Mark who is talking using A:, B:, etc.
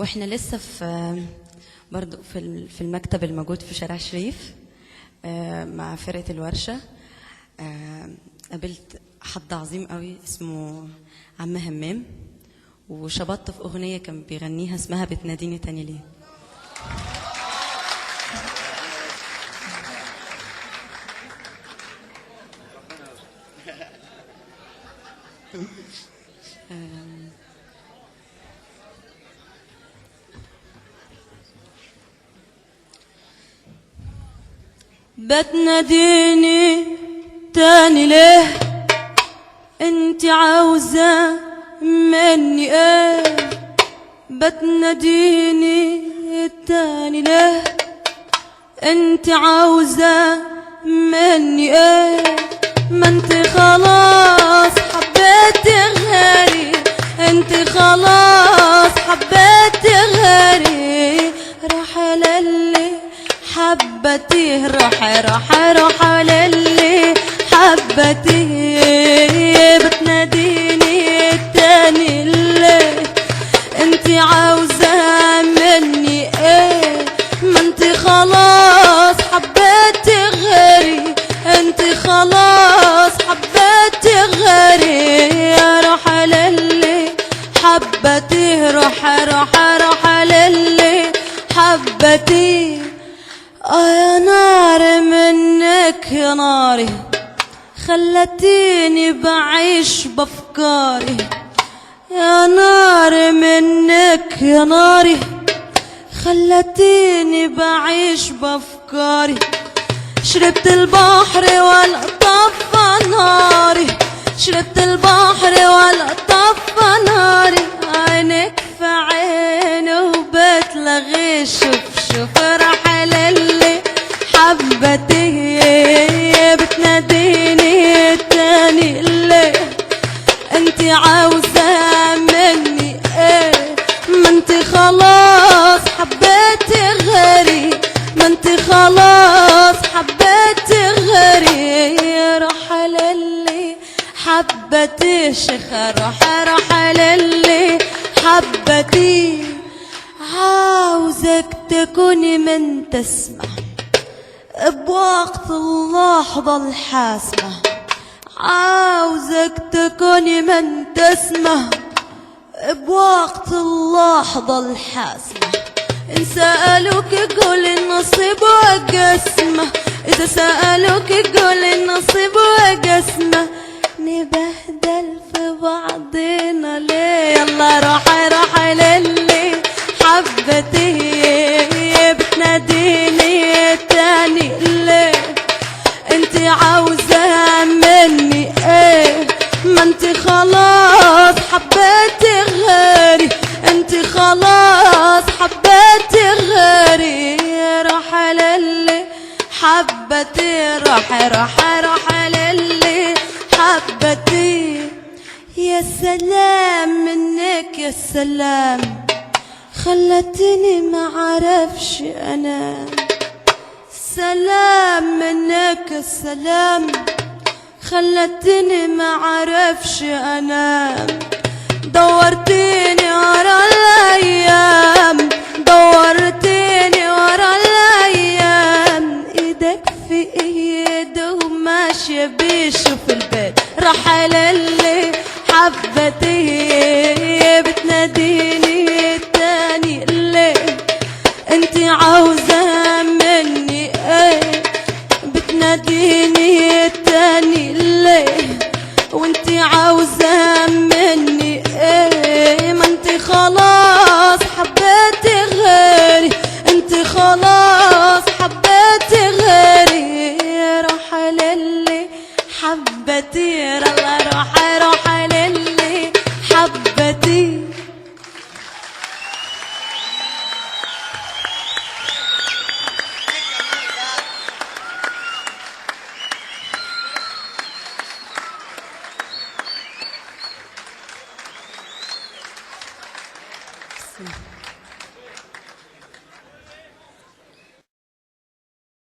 A: واحنا لسه في برضو في المكتب الموجود في شارع شريف مع فرقة الورشة. قابلت حد عظيم قوي اسمه عم همام، وشبطت في أغنية كان بيغنيها اسمها بتناديني تاني ليه. بتناديني تاني ليه؟ انت عاوزة مني ايه؟ بتناديني تاني ليه؟ انت عاوزة مني ايه؟ ما انت خلاص حبيتي غيري، انت خلاص حبيتي غيري. روح للي حبتيه، روح للي حبتيه. بتناديني تاني ليه؟ انت عاوزة مني ايه؟ ما انت خلاص حبيتي غيري، انت خلاص حبيتي غيري. روح للي حبتيه، روح للي حبتيه. يا نار منك يا ناري، خلتيني بعيش بافكاري. يا نار منك يا ناري، خلتيني بعيش بافكاري. شربت البحر ولا طفى ناري، شربت البحر ولا طفى ناري. عينك في عيني وبتلغي، شوف راح للي حبتيه. بتناديني تاني ليه؟ انت عاوزة مني ايه؟ ما انت خلاص حبيتي غيري، ما انت خلاص حبيتي غيري. روح للي حبتي شيخة، روح للي حبتي. عاوزك تكوني من تسمع بوقت اللحظة الحاسمة، عاوزك تكوني من تسمع بوقت اللحظة الحاسمة. إن سألوك قول النصيب وقسمه، إذا سألوك قول النصيب وقسمه. نبهدل في بعضنا ليه؟ يلا روح للي حبتيه. بتناديني تاني ليه؟ انت عاوزة مني ايه؟ ما انت خلاص حبيتي غيري، انت خلاص حبيتي غيري. روح للي حبتي، روح للي حبتي. يا سلام منك يا سلام، خلتني ما عرفش انا. سلام منك السلام، خلتني ما عرفش انا. دورتيني ورا الايام،